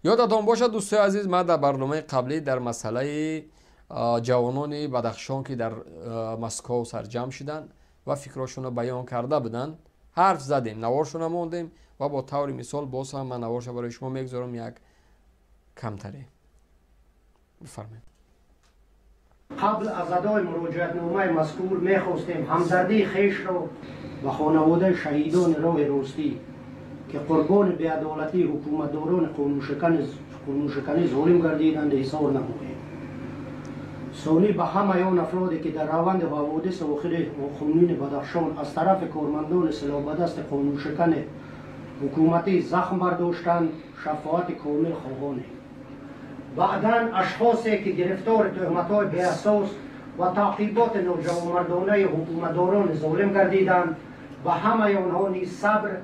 یادتان باشد دوستای عزیز، من در برنامه قبلی در مسئله جوانان بدخشان که در مسکو سرجم شدن و فکراشون رو بیان کرده بودن حرف زدیم، نوارشون رو موندیم و با طور مثال باز هم من نوارش برای شما میگذارم یک کمتری. بفرمایید. قبل از ادای مراجعت نامه مذکور میخواستیم همدردی خیش را به خانواده شهیدان راه راستی که قربان بی‌عدالتی حکومتداران قانونشکنی ظالم گردیدند اظهار نمودیم. ثانی به همه آن افرادی که در روند حوادث اخیر خونین بدخشان از طرف کارمندان سلاح‌بدست قانونشکن حکومتی زخم برداشتند شفاعت کامل خواهانیم. بعداً اشخاصی که گرفتار تهمت‌های بی‌اساس و تعقیبات ناجوانمردانه حکومتداران ظالم گردیدند و همه آنها نیز صبر،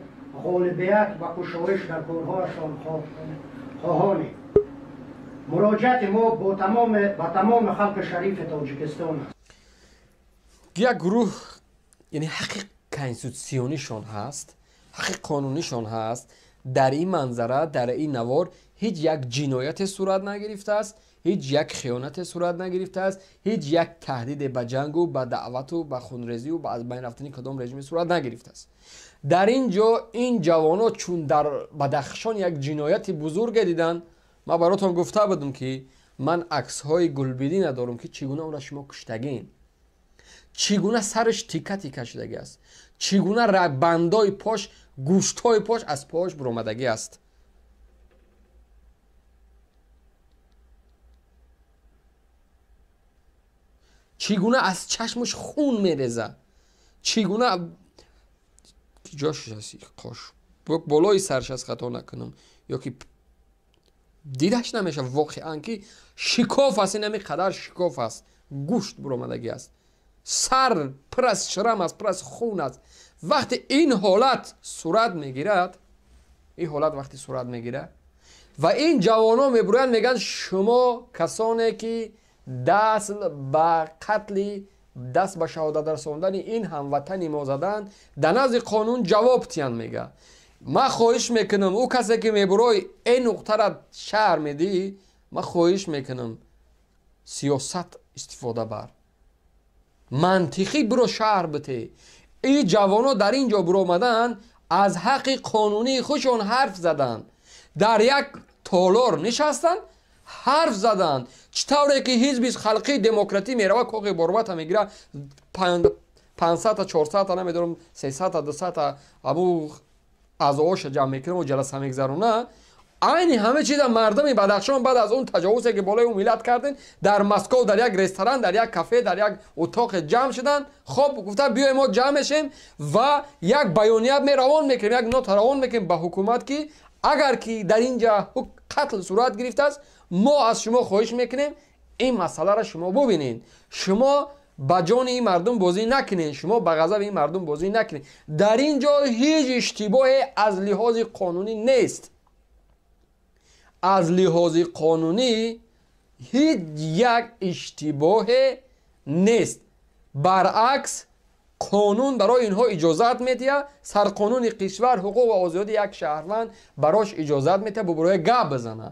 غالبیت و کوشش در کارهایشان خواهانیم. مراجعت ما با تمام خلق شریف تاجیکستان است. یک گروه یعنی حق کنستیتوسیونیشون هست، حق قانونیشون هست. در این منظره، در این نوار هیچ یک جنایت صورت نگرفته است، هیچ یک خیانت صورت نگرفته است، هیچ یک تهدید به جنگ و به دعوت و به خونریزی و به از بین رفتن کدام رژیم صورت نگرفته است. در اینجا این جوانا چون در بدخشان یک جنایت بزرگ دیدن، ما براتون گفته بودم که من عکس های گلبدی ندارم که چگونه اون را شما کشتگین، چگونه سرش تیکه تیکه شدگی است، چگونه بندای پاش، گوشتای پاش از پاش برآمدگی است. چگونه از چشمش خون میریزه، چگونه جاش هستی قاش بالای سرش از خطا نکنم یا که دیدش نمیشه واقعا که شکاف است، این قدر شکاف است، گوشت برآمدگی است، سر پر از شرم است، پر از خون است. وقتی این حالت صورت میگیرد، این حالت وقتی صورت میگیره و این جوانا میبروین میگن شما کسانی که دست به قتل، دست به شهادت رساندن این هموطن ما زدن، در نزد قانون جواب تیان میگه. من خواهش میکنم او کسی که میبروی این نقطه را شهر میدی، من خواهش میکنم سیاست استفاده بر منطقی برو شهر بده. این جوانا در اینجا برو آمدن از حق قانونی خودشون حرف زدن، در یک تالار نشستن حرف زدن. چطوره که حزب خلقی دموکراتی میروه کوق باروت میگیره 500 تا 400 تا نمیدونم 300 تا 200 تا ابو اعضاش جمع میکنه و جلسه میگذرونه. عین همه چیز مردم بدخشان بعد از اون تجاوزی که بالای اون ملت کردن در مسکو در یک رستوران، در یک کافه، در یک اتاق جمع شدن. خب گفتن بیایم ما جمع شیم و یک بیانیه می روان میکنیم، یک نوت روان میکنیم به حکومت که اگر که در اینجا قتل صورت گرفته است، ما از شما خواهش میکنیم این مسئله را شما ببینید، شما با جان این مردم بازی نکنید، شما با غضب این مردم بازی نکنید. در اینجا هیچ اشتباهی از لحاظ قانونی نیست، از لحاظ قانونی هیچ یک اشتباه نیست. برعکس قانون برای اینها اجازت میده، سرقانون کشور حقوق و آزادی یک شهروند براش اجازت میده برای گپ بزنه.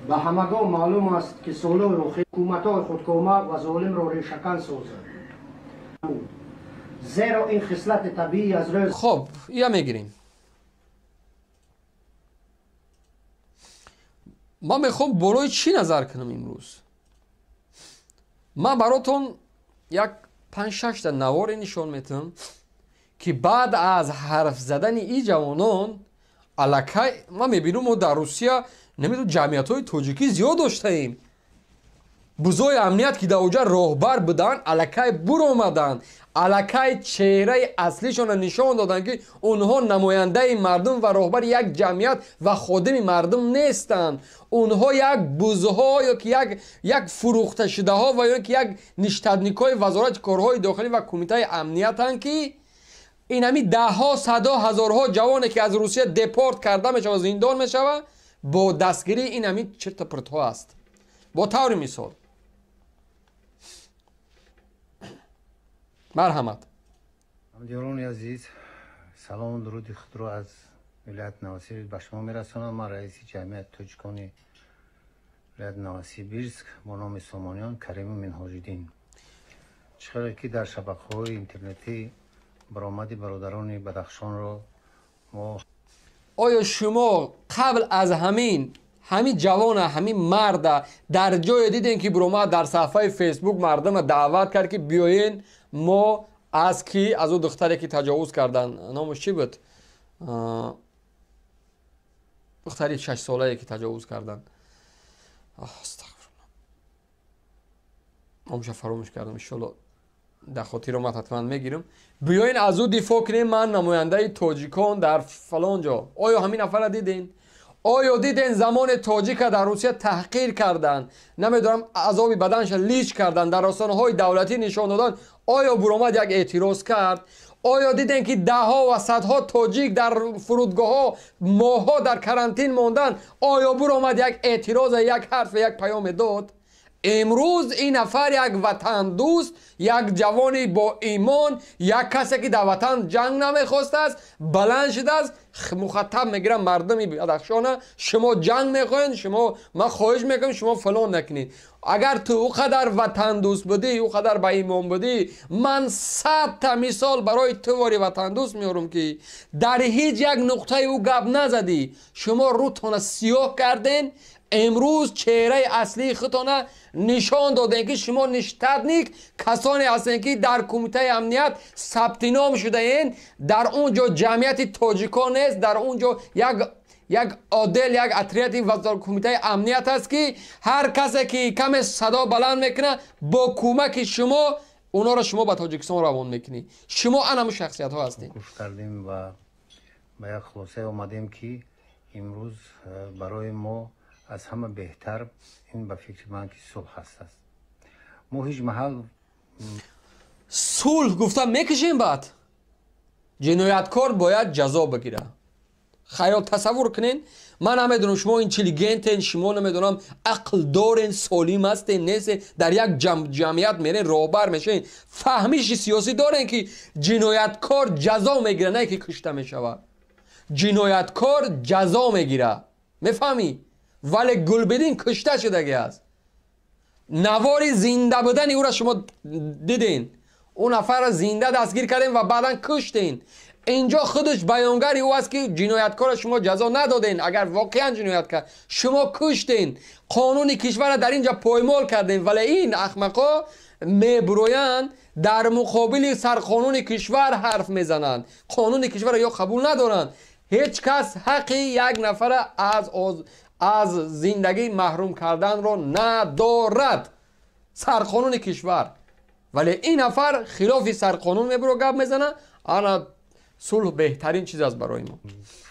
به همگان معلوم است که سالهای اخیر حکومت‌های خودکامه و ظالم را ریشه‌کن سازد، زیرا این خصلت طبیعی از روز. خب یا میگیریم. ما میخوام برای چی نظر کنم امروز. من براتون یک 5-6 تا نوار نشون میتونم که بعد از حرف زدن این جوانان الکی ما میبینم ما در روسیه نمیدونم جمعیت های تاجیکی زیاد داشته ایم، بزای امنیت که در اوجه راهبر بودن الکی برو آمدن، الکی چهره اصلیشون نشان دادن که اونها نماینده مردم و راهبر یک جمعیت و خادم مردم نیستند. اونها یک بزها یا که یک فروخته شده ها و یا که یک نشتدنیکای وزارت کارهای داخلی و کمیته امنیت هستند که این همی ده ها صدا هزارها جوانی که از روسیه دپورت کرده میشه و زندان میشه با دستگیری این همی چرت پرت ها است. با طور مثال مرحمت همدیگران عزیز، سلام و درود خود را از ولایت نواسیبیرسک به شما میرسانم. من رئیس جمعیت تاجیکان ولایت نواسیبیرسک با نام سامانیان کریم منهاج‌الدین. چقدر که در شبکه‌های اینترنتی برآمد برادران بدخشان را ما آیا شما قبل از همین جوان همین مرد در جای دیدین که برآمد در صفحه فیسبوک مردم دعوت کرد که بیاین ما از او دختری که تجاوز کردن، نامش چی بود؟ دختری 6 ساله که تجاوز کردن، استغفرالله، نامش فراموش کردم، ان شاء الله در خاطر ما حتما میگیرم. بیاین از او دفاع کنیم، من نماینده تاجیکان در فلان جا. آیا همین نفر دیدین؟ آیا دیدین زمان تاجیک در روسیه تحقیر کردن، نمیدونم عذاب بدنش لیچ کردن، در رسانه‌های دولتی نشان دادن؟ آیا برآمد یک اعتراض کرد؟ آیا دیدین که ده ها و صدها تاجیک در فرودگاه ها ماها در کرانتین ماندن؟ آیا برآمد یک اعتراض، یک حرف، یک پیام داد؟ امروز این نفر یک وطن دوست، یک جوانی با ایمان، یک کسی که در وطن جنگ نمیخواست است، بلند شده است، مخاطب میگیرم مردمی بدخشان، شما جنگ میخواین، شما من خواهش میکنم شما فلان نکنید. اگر تو او قدر وطن دوست بودی، او قدر با ایمان بودی، من 100 تا مثال برای تو واری وطن دوست میارم که در هیچ یک نقطه او گپ نزدی، شما روتون سیاه کردین. امروز چهره اصلی خودتان نشان دادن که شما نشتدنیک کسانی هستند که در کمیته امنیت ثبت نام شده این. در اونجا جمعیت تاجیکان است، در اونجا یک عادل، یک اتریت وزارت کمیته امنیت است که هر کسی که کم صدا بلند میکنه با کمک شما اونا را شما به تاجیکستان روان میکنی. شما انم شخصیت ها هستید. گوش کردیم و به یک خلاصه اومدیم که امروز برای ما از همه بهتر این به فکر من که صلح است. ما هیچ محل صلح گفتم میکشیم، بعد جنایتکار باید جزا بگیره. خیال تصور کنین، من نمیدونم شما اینتلیگنتین، شما نمیدونم عقل دارین، سالم هستین، نیست در یک جمعیت میرین راهبر میشین، فهمیش سیاسی دارین که جنایتکار جزا میگیره، نه که کشته میشود. جنایتکار جزا میگیره، میفهمی؟ ولی گل بدین کشته شدگی است. نواری زنده بودن او را شما دیدین، اون نفر را زنده دستگیر کردین و بعدا کشتین. اینجا خودش بیانگر او است که جنایتکار شما جزا ندادین. اگر واقعا جنایت کرد شما کشتین، قانون کشور در اینجا پایمال کردین، ولی این احمقا میبرویند در مقابل سرقانون کشور حرف میزنند. قانون کشور یا قبول ندارند. هیچ کس حقی یک نفر از زندگی محروم کردن رو ندارد، سرقانون کشور. ولی این نفر خلاف سرقانون میبرو گپ میزنه. انا صلح بهترین چیز است برای ما.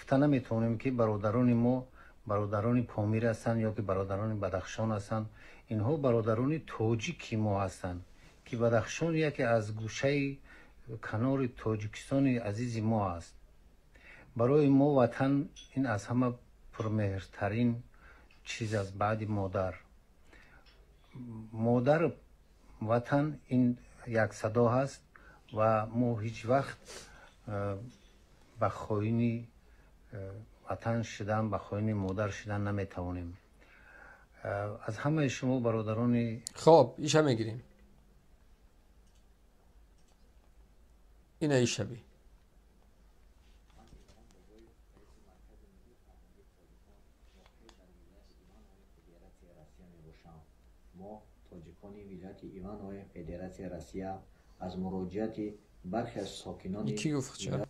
گفتن نمیتونیم که برادران ما برادران پامیر هستند یا که برادران بدخشان هستند. اینها برادران تاجیک ما هستند که بدخشان یکی از گوشه کنار تاجیکستان عزیز ما است. برای ما وطن این از همه پرمهرترین چیز از بعد مادر وطن این یک صدا هست و ما هیچ وقت به خواهین وطن شدن، به خواهین مادر شدن نمیتوانیم. از همه شما برادران خب ایشه میگیریم، اینه ایشه بی ما تاجیکانی ولایت ایوان فدراسیون روسیه از مراجعت برخی از ساکنان کی گفت چرا؟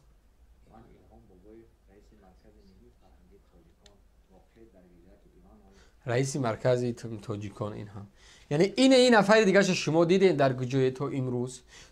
رئیس مرکز تاجیکان این هم، یعنی این نفر دیگه شما دیدین در جای تو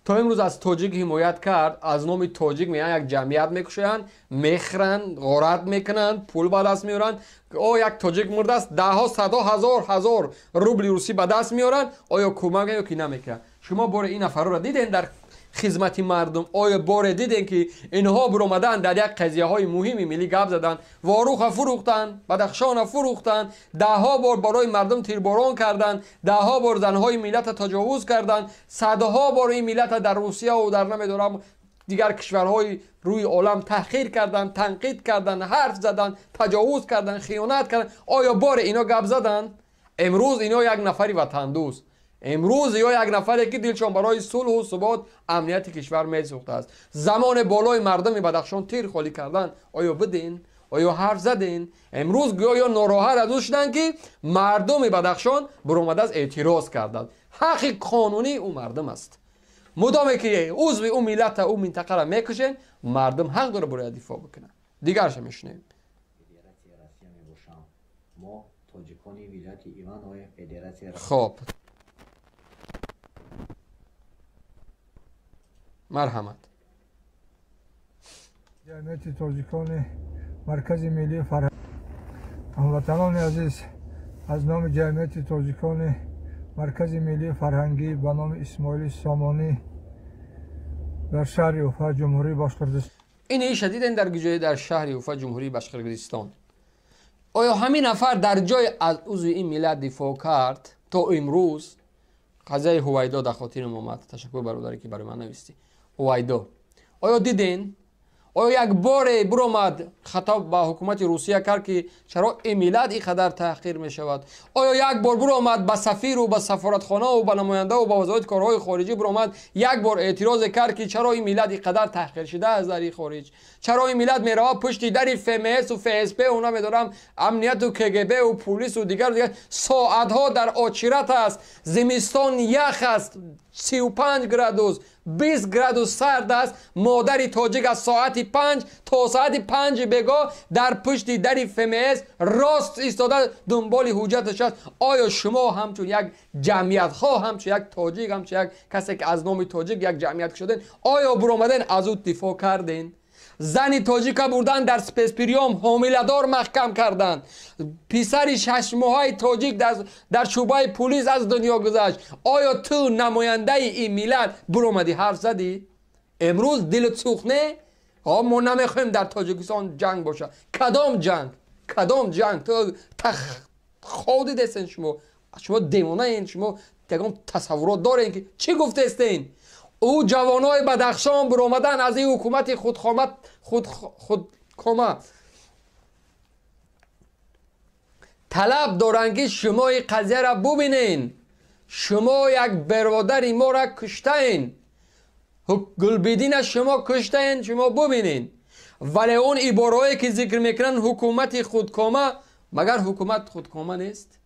امروز از تاجیک حمایت کرد، از نام تاجیک میان یک جمعیت میکشن، میخرن، غارت میکنن، پول به دست میارن. یک تاجیک مرده است، ده ها صدا هزار روبل روسی به دست میارن. آیا کمک یا کی نمیکنه؟ شما بار این نفر رو دیدین در خدمت مردم؟ آیا بار دیدین که اینها برآمدن در یک قضیه های مهمی ملی گپ زدن، واروخ فروختن، بدخشان فروختن، ده ها بار برای مردم تیرباران کردن، ده ها بار زنهای ملت تجاوز کردن، صدها بار این ملت در روسیه و در نمیدونم دیگر کشورهای روی عالم تحقیر کردن، تنقید کردن، حرف زدن، تجاوز کردن، خیانت کردن. آیا بار اینا گپ زدن؟ امروز اینا یک نفری وطن دوست، امروز یا یک نفری که دلشان برای صلح و ثبات امنیت کشور میسوخته است. زمان بالای مردم بدخشان تیر خالی کردن، آیا بدین؟ آیا حرف زدین؟ امروز گویا ناراحت از او شدن که مردم بدخشان برآمده از اعتراض کردند. حق قانونی او مردم است. مدامی که عضو او ملت او منطقه را میکشن، مردم حق داره برای دفاع بکنن. دیگرش میشنیم. ما تاجیکانی ولایت ایوان های فدراسیون. خب مرحمت. جمعیت تاجیکان مرکز ملی فرهنگ. هموطنان عزیز، از نام جمعیت تاجیکان مرکز ملی فرهنگی به نام اسماعیل سامانی در شهر اوفا جمهوری باشقردستان. این شدیدن در گجای در شهر اوفا جمهوری باشقردستان. آیا همین نفر در جای از عضو این ملت دفاع کرد تا امروز؟ قضیه هویدا در خاطر اومد. تشکر برادری که برای من نوشتی. هویدا آیا دیدین؟ آیا یک بار برآمد خطاب به حکومت روسیه کرد که چرا این ملت اینقدر تحقیر می شود؟ آیا یک بار برآمد به سفیر و به سفارتخانه و به نماینده و به وزارت کارهای خارجی برآمد یک بار اعتراض کرد که چرا این ملت اینقدر تحقیر شده از در خارج؟ چرا این ملت میره پشت در FMS و FSB و اونا میدارم امنیت و KGB و پلیس و دیگر ساعت ها در آچرت است، زمستان یخ است، 35 گرادوس 20 گرادوس سرد است. مادری تاجیک از ساعت 5 تا ساعت 5 بگاه در پشت در FMS راست ایستاده دنبال حجتش است. آیا شما همچون یک جمعیت ها، همچون یک تاجیک، همچون یک کسی که از نام تاجیک یک جمعیت شدن، آیا برآمدن از او دفاع کردین؟ زنی تاجیک بردن در سپسپریوم حامله‌دار محکم کردند. پسر 6 ماهه تاجیک در شعبه پلیس از دنیا گذشت. آیا تو نماینده این ملت برآمدی حرف زدی؟ امروز دلت سوخته؟ ما نمیخوایم در تاجیکستان جنگ باشه. کدام جنگ؟ کدام جنگ؟ تو خودی دستین شما دیوانه این، شما تگام تصورات دارین که چی گفته استین؟ او جوانای بدخشان برآمدن از این حکومت خودکامه طلب دارن که شما این قضیه را ببینین. شما یک برادر ما را کشتین، گلبدین شما کشتین، شما ببینین. ولی اون عبارهایی که ذکر میکنن حکومت خودکامه، مگر حکومت خودکامه نیست؟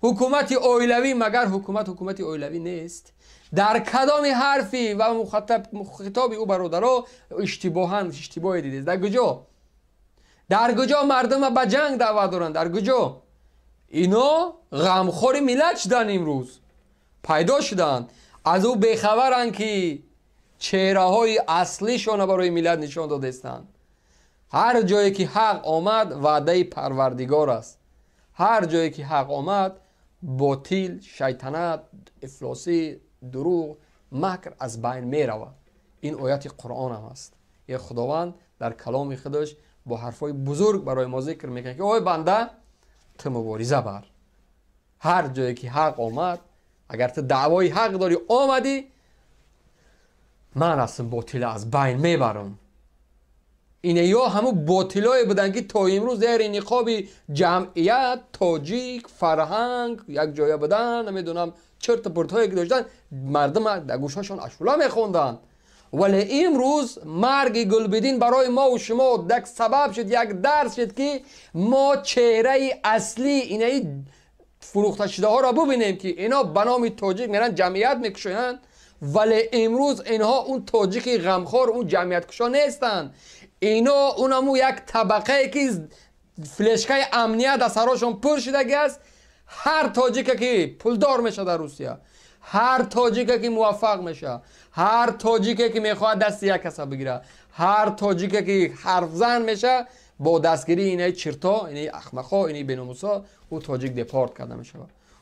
حکومت اویلوی مگر حکومت اویلوی نیست؟ در کدام حرفی و خطاب او برادرها اشتباه دیدید؟ در کجا مردم به جنگ دعوت دارن؟ در کجا؟ اینا غمخوری ملت شدن، امروز پیدا شدن، از او بیخبرن که چهره های اصلیشون برای ملت نشان دادستن. هر جایی که حق آمد وعده پروردگار است. هر جایی که حق آمد باطل، شیطنت، افلاسی، دروغ، مکر از بین می رود. این آیت قرآن هم است. یه خداوند در کلام خودش با حرفای بزرگ برای ما ذکر میکنه که اوه بنده تو مبارزه بر. هر جایی که حق آمد، اگر تو دعوای حق داری آمدی، من اصلا باطل از بین میبرم. اینه یا همو باطلای بودن که تا امروز در نقاب جمعیت تاجیک فرهنگ یک جای بودن، نمیدونم چرت پرتایی که داشتن، مردم در گوشاشون اشولا میخوندن. ولی امروز مرگ گلبدین برای ما و شما یک سبب شد، یک درس شد که ما چهره اصلی اینه فروخته شده ها را ببینیم که اینا به نام تاجیک میرن جمعیت میکشن، ولی امروز اینها اون تاجیک غمخوار، اون جمعیت کشا نیستن. اینا اونمو یک طبقه که فلشکای امنیت از سراشون پر شده است. هر تاجیک که پولدار میشه در روسیه، هر تاجیک که موفق میشه، هر تاجیک که میخواد دست یک کسا بگیره، هر تاجیک که حرف زن میشه، با دستگیری اینه چرتا، اینه احمقا، اینه بیناموسا، او تاجیک دپارت کرده میشه،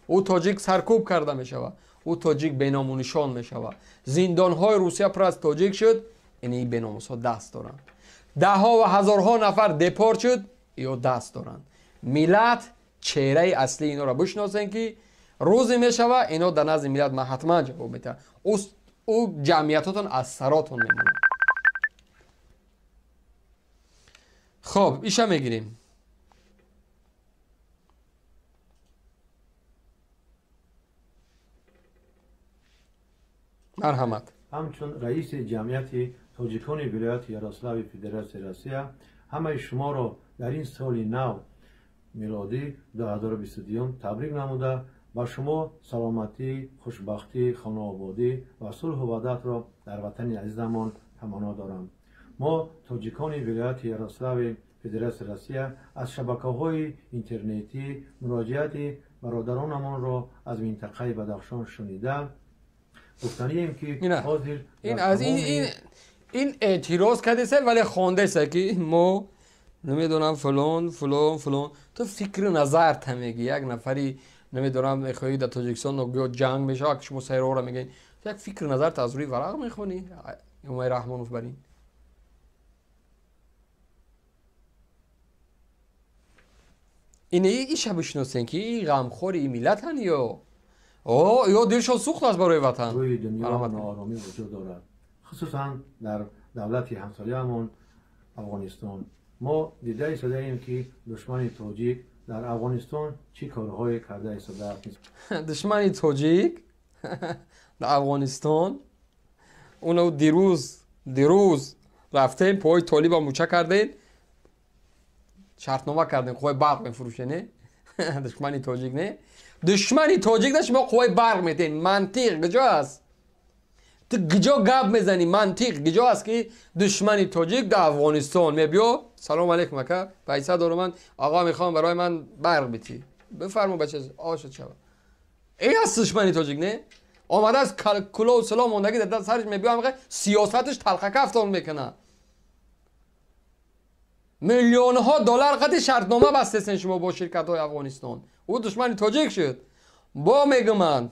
او تاجیک سرکوب کرده میشه، او تاجیک بینامونشان میشه. زندان های روسیه پر از تاجیک شد، اینه بیناموسا دست دارن. ده ها و هزارها نفر دپارت شد، یا دست دارن. ملت چهره اصلی اینا را بشناسن که روزی میشوه اینا در نزد ملت من حتما جواب میتن. او جمعیتاتون از سراتون میمونن. خب ایشا میگیریم. مرحمت. همچون رئیس جمعیت تاجیکان ولایت یاروسلاو فدراسیون روسیه همه شما را در این سال نو میلادی 2022 تبریک نموده با شما سلامتی، خوشبختی، خانوادگی و صلح و وحدت را در وطن عزیزمان تمنا دارم. ما تاجیکان ولایت یاروسلاو فدراسیون روسیه از شبکه‌های اینترنتی مراجعت برادرانمان را از منطقه بدخشان شنیده گفتنیم که حاضر این از این اعتراض کرده سه ولی خونده سه که ما نمیدونم فلان فلان فلان. تو فکر نظر تا میگی یک نفری نمیدونم میخوایی در تاجیکستان جنگ بشه که شما سیرو را میگین تو یک فکر نظر تا از روی ورق میخونی امای رحمانوف برین اینه ایشه بشناسین که این غمخور این ملت هن یا دلشان سوخت است برای وطن. روی دنیا ناآرامی وجود دارد خصوصا در دولت همسایه‌مان افغانستان. ما دیده ایستاده ایم که دشمن تاجیک در افغانستان چی کارهای کرده ایستاده است. دشمن تاجیک در افغانستان اونو دیروز رفتیم پای طالب موچه کردین شرطنامه کردین قوای برق میفروشه نه دشمن تاجیک نه دشمن تاجیک داشت ما قوای برق میتین منطق کجا است تو کجا گپ میزنی منطق کجا است که دشمن تاجیک در افغانستان میبیا سلام علیکم اکا پیسه دارم من آقا میخوام برای من برق بیتی بفرما بچه آشد شود ای است دشمن تاجیک نه آمده از کلا و سلام موندگی در دست سرش میبیا میگه سیاستش تلخه کفتان میکنه میلیون ها دلار قد شرطنامه بستین شما با شرکت های افغانستان او دشمن تاجیک شد با میگم من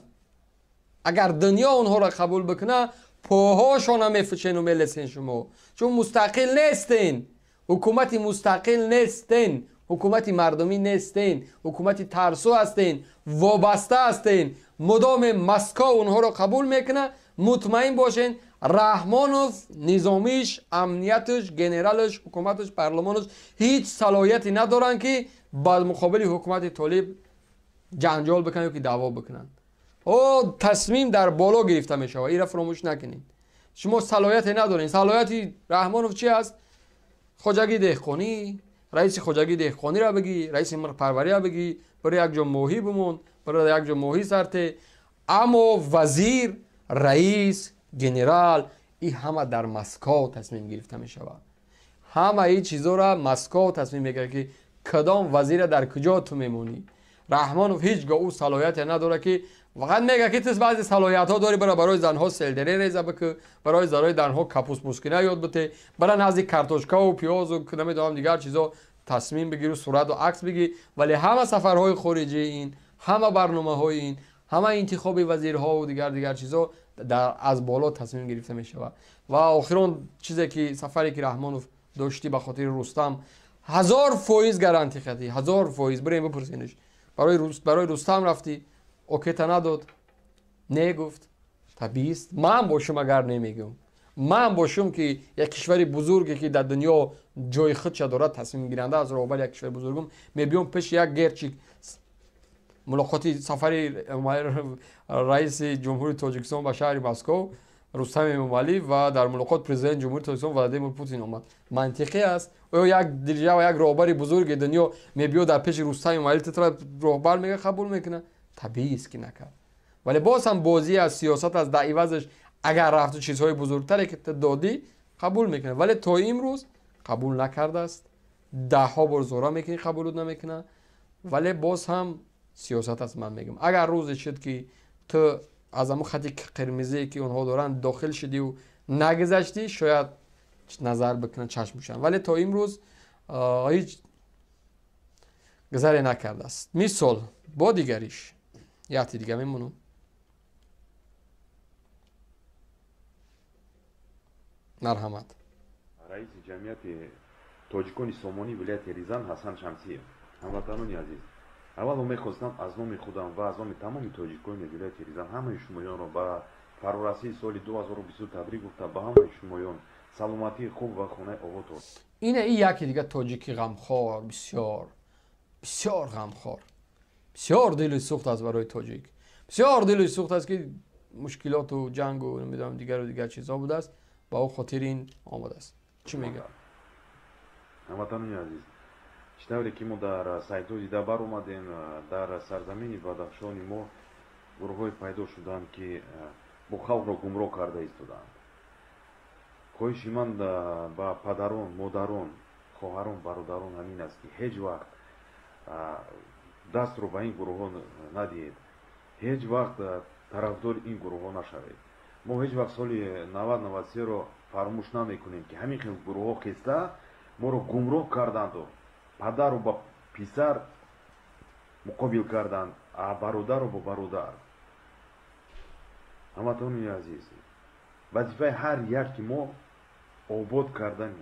اگر دنیا اونها را قبول بکنه پاهاشون هم میفچین و میلسین شما چون مستقل نیستین حکومتی مستقل نیستین حکومت مردمی نیستین حکومت ترسو هستین وابسته هستین مدام مسکو اونها را قبول میکنه مطمئن باشین رحمانوف نظامیش امنیتش گنرالش حکومتش پارلمانش هیچ صلاحیتی ندارن که بعد مقابل حکومت طالب جنجال بکنن یا که دعوا بکنن او تصمیم در بالا گرفته میشه و این را فراموش نکنین شما صلاحیتی ندارین صلاحیتی رحمانوف چی است خوجگی دهقانی رئیس خوجگی دهقانی را بگی رئیس مرغ پروری را بگی برای یک جا ماهی بمون برای یک جا ماهی سرته اما وزیر رئیس گنرال این همه در مسکو تصمیم گرفته می شود همه این چیزا را مسکو تصمیم میگیره که کدام وزیر در کجا تو میمونی رحمانوف هیچگاه او صلاحیت نداره که فقط میگه که تو بعضی صلاحیت ها داری برای زنها سلدری ریزه بکه برای زنهای زنها کپوس پوسکنه یاد بده برای نزدیک کارتوشکا و پیاز و نمیدونم دیگر چیزا تصمیم بگیری صورت و عکس بگی ولی همه سفرهای خارجی این همه برنامه های این همه انتخاب وزیرها و دیگر چیزا از بالا تصمیم گرفته می شود و آخرون چیزی که سفری که رحمانوف داشتی به خاطر رستم 1000% گارانتی خدی 1000% بریم بپرسینش برای رستم رفتی اوکی تا نداد نه گفت طبیعی است من باشم اگر نمیگم من باشم که یک کشور بزرگی که در دنیا جای خودش دارد تصمیم گیرنده از رهبر یک کشور بزرگم میبیام پیش یک گرچی ملاقاتی سفری رئیس جمهوری تاجیکستان به شهر مسکو رستم امامعلی و در ملاقات پرزیدنت جمهوری تاجیکستان ولادیمیر پوتین آمد منطقی است او یک دیجا و یک رهبر بزرگ دنیا میبیاد در پیش رستم امامعلی تو رهبر میگه قبول میکنه طبیعی است که نکرد ولی باز هم بازی از سیاست از در عوضش اگر رفت چیزهای بزرگتری که دادی قبول میکنه ولی تا امروز قبول نکرده است ده ها بار زورا میکنه قبول نمیکنه ولی باز هم سیاست است من میگم اگر روزی شد که تو از همون خطی قرمزی که اونها دارن داخل شدی و نگذشتی شاید نظر بکنن چشم بشن ولی تا امروز هیچ گذاری نکرده است مثال با دیگریش یاتی دیگه میمونم مرحمت رئیس جمعیت تاجیکان سامانی ولایت ریزان حسن شمسیه هموطنان عزیز اول میخواستم از نام خودم و از نام تمام تاجیکان ولایت ریزان همه شمایان را به فرارسی سال 2022 تبریک گفتم به همه شمایان سلامتی خوب و خونه آباد این یکی دیگه تاجیکی غمخوار، بسیار غمخوار، بسیار دلش سوخت است برای تاجیک، بسیار دلش سوخت است که مشکلات و جنگ و نمیدونم دیگر چیزا بوده است، با او خاطر این آمده است. چی میگه؟ هموطنان عزیز، شنوید که ما در سایت ها دیده بر اومدیم در سرزمین بدخشان ما گروه های پیدا شدند که با خلق را گمراه کرده ایستادند. خواهش من با پدران، مادران، خواهران، برادران همین است که هیچ وقت دست رو به این گروه ها ندهید، هیچ وقت طرفدار این گروه ها نشوید. ما هیچ وقت سال 90-93 رو فراموش نمیکنیم که همین گروه ها خسته ما رو گمراه کردند و پدر رو با پسر مقابل کردند، برادر رو با برادر. هموطنان عزیز، وظیفه هر یک که ما آباد کردن،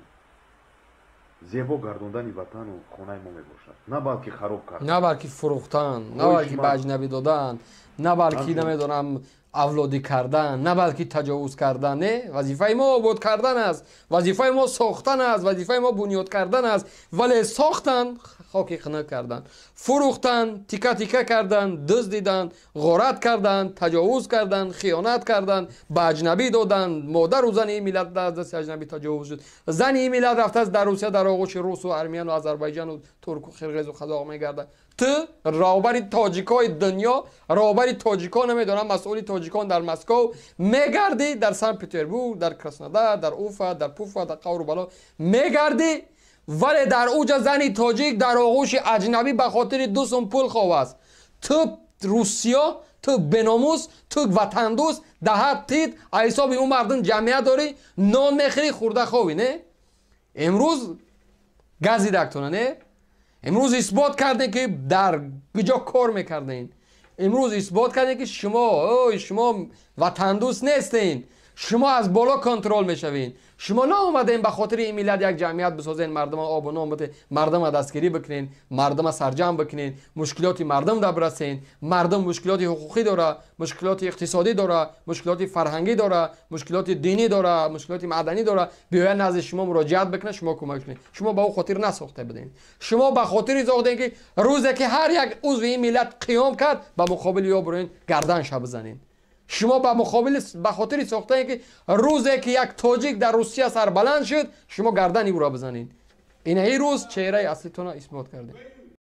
زیبا گرداندن وطن و خانه ما میباشد، نه بلکه خراب کردن، نه بلکه فروختن، نه بلکه به اجنبی دادن، نه بلکه نمیدونم اولادی کردن، نه بلکه تجاوز کردن. نه، وظیفه ما آباد کردن است، وظیفه ما ساختن است، وظیفه ما بنیاد کردن است. ولی ساختن خاکی خنک کردن، فروختن، تیکه تیکه کردن، دزدیدن، غارت کردن، تجاوز کردن، خیانت کردن، به اجنبی دادن. مادر و زن این ملت در دست اجنبی تجاوز شد. زن این ملت رفته از در روسیه در آغوش روس و ارمنیان و آذربایجان و ترک و قرقیز و خزاق میگرده. تو رهبر تاجیکای دنیا، رهبر تاجیکان نمیدونم مسئول تاجیکان در مسکو میگردی، در سن پترزبورگ، در کراسنودار، در اوفا، در پوفا، در قور و بلا میگردی، ولی در اوج زنی تاجیک در آغوش اجنبی به خاطر 2 سوم پول خواه است. تو روسیا، تو بناموس، تو وطن دوست ده تید حساب اون مردم جمعیت داری، نان میخری خورده خوابی. نه امروز گازی دکتونه، نه امروز اثبات کرده که در کجا کار میکردین. امروز اثبات کرده که شما وطن دوست نیستین، شما از بالا کنترل میشوین. شما نه اومدین به خاطر این ملت یک جمعیت بسازین، مردم آب و نان بده، مردم دستگیری بکنین، مردم سرجم بکنین، مشکلات مردم در برسین. مردم مشکلات حقوقی داره، مشکلات اقتصادی داره، مشکلات فرهنگی داره، مشکلات دینی داره، مشکلات معدنی داره. بیاین نزد شما مراجعت بکنه، شما کمک کنین. شما به او خاطر نساخته بدین، شما به خاطر ساختین که روزی که هر یک عضو این ملت قیام کرد به مقابل یا برین گردنش بزنین. شما به مقابل به خاطر ساختن که روزی که یک تاجیک در روسیه سربلند شد، شما گردن او را بزنین. این روز چهره اصلیتون را اثبات کردین.